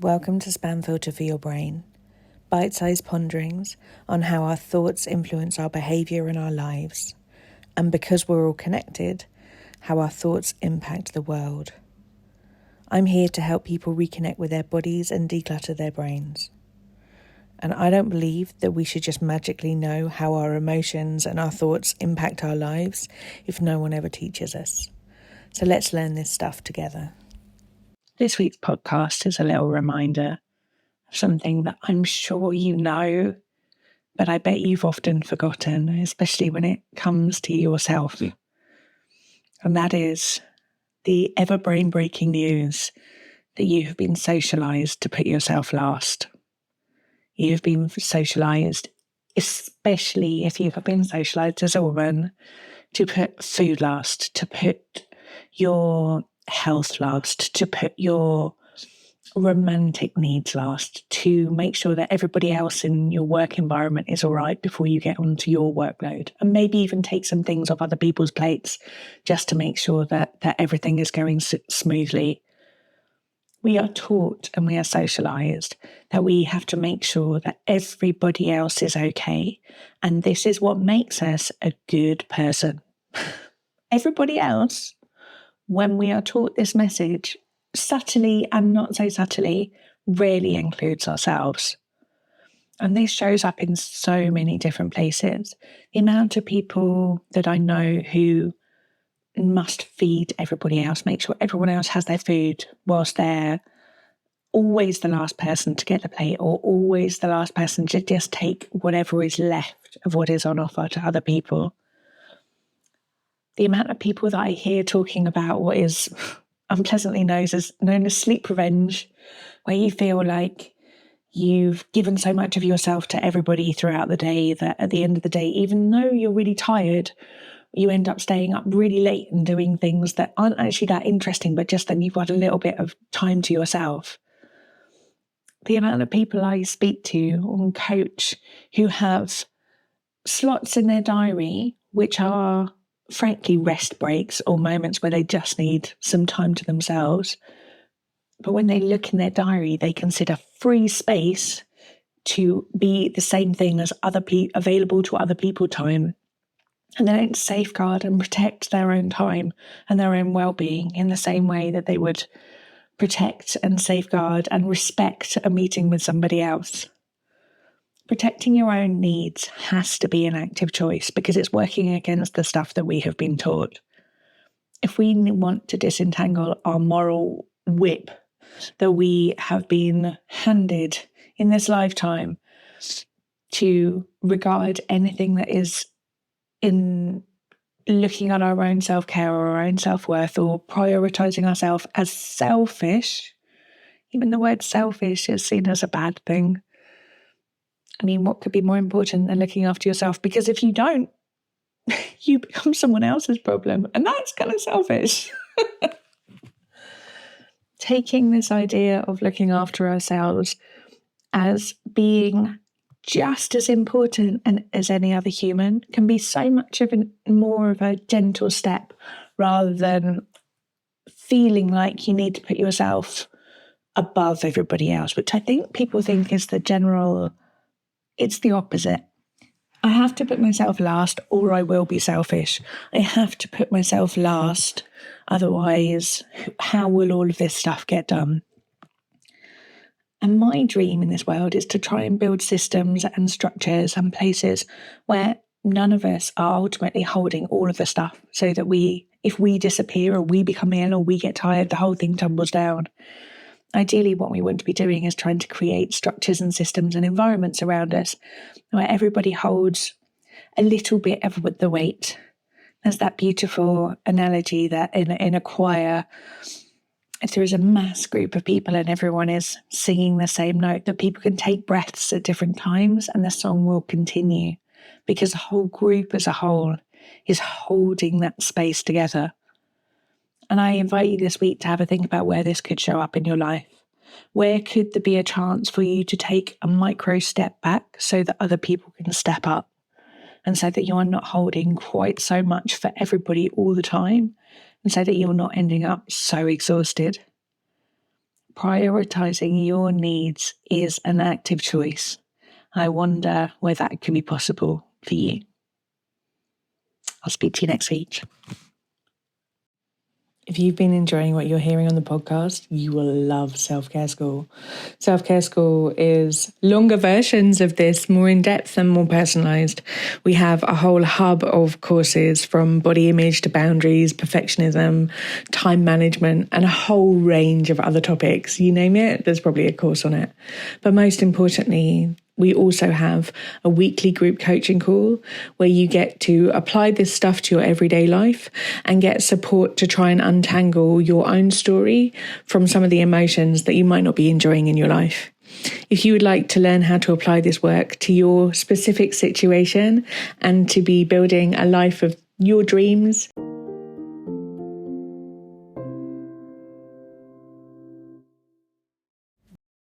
Welcome to Spam Filter for Your Brain, bite-sized ponderings on how our thoughts influence our behaviour and our lives, and because we're all connected, how our thoughts impact the world. I'm here to help people reconnect with their bodies and declutter their brains. And I don't believe that we should just magically know how our emotions and our thoughts impact our lives if no one ever teaches us. So let's learn this stuff together. This week's podcast is a little reminder of something that I'm sure you know, but I bet you've often forgotten, especially when it comes to yourself. And that is the ever brain-breaking news that you have been socialised to put yourself last. You've been socialised, especially if you have been socialised as a woman, to put food last, to put your health last, to put your romantic needs last, to make sure that everybody else in your work environment is all right before you get onto your workload, and maybe even take some things off other people's plates just to make sure that everything is going smoothly. We are taught and we are socialised that we have to make sure that everybody else is okay, and this is what makes us a good person. Everybody else, when we are taught this message, subtly and not so subtly, rarely includes ourselves. And this shows up in so many different places. The amount of people that I know who must feed everybody else, make sure everyone else has their food, whilst they're always the last person to get the plate, or always the last person to just take whatever is left of what is on offer to other people. The amount of people that I hear talking about what is unpleasantly known as sleep revenge, where you feel like you've given so much of yourself to everybody throughout the day that at the end of the day, even though you're really tired, you end up staying up really late and doing things that aren't actually that interesting, but just then you've got a little bit of time to yourself. The amount of people I speak to and coach who have slots in their diary which are frankly rest breaks or moments where they just need some time to themselves, but when they look in their diary they consider free space to be the same thing as available to other people time, and they don't safeguard and protect their own time and their own well-being in the same way that they would protect and safeguard and respect a meeting with somebody else. Protecting your own needs has to be an active choice because it's working against the stuff that we have been taught. If we want to disentangle our moral whip that we have been handed in this lifetime to regard anything that is in looking at our own self-care or our own self-worth or prioritising ourselves as selfish, even the word selfish is seen as a bad thing. I mean, what could be more important than looking after yourself? Because if you don't, you become someone else's problem. And that's kind of selfish. Taking this idea of looking after ourselves as being just as important as any other human can be so much of more of a gentle step, rather than feeling like you need to put yourself above everybody else, which I think people think is the general. It's the opposite. I have to put myself last or I will be selfish. I have to put myself last, otherwise how will all of this stuff get done? And my dream in this world is to try and build systems and structures and places where none of us are ultimately holding all of the stuff, so that if we disappear or we become ill or we get tired, the whole thing tumbles down. Ideally, what we want to be doing is trying to create structures and systems and environments around us where everybody holds a little bit of the weight. There's that beautiful analogy that in a choir, if there is a mass group of people and everyone is singing the same note, that people can take breaths at different times and the song will continue because the whole group as a whole is holding that space together. And I invite you this week to have a think about where this could show up in your life. Where could there be a chance for you to take a micro step back so that other people can step up, and so that you are not holding quite so much for everybody all the time, and so that you're not ending up so exhausted? Prioritizing your needs is an active choice. I wonder where that could be possible for you. I'll speak to you next week. If you've been enjoying what you're hearing on the podcast, you will love Self-Care School. Self-Care School is longer versions of this, more in-depth and more personalised. We have a whole hub of courses from body image to boundaries, perfectionism, time management, and a whole range of other topics. You name it, there's probably a course on it. But most importantly, we also have a weekly group coaching call where you get to apply this stuff to your everyday life and get support to try and untangle your own story from some of the emotions that you might not be enjoying in your life. If you would like to learn how to apply this work to your specific situation and to be building a life of your dreams,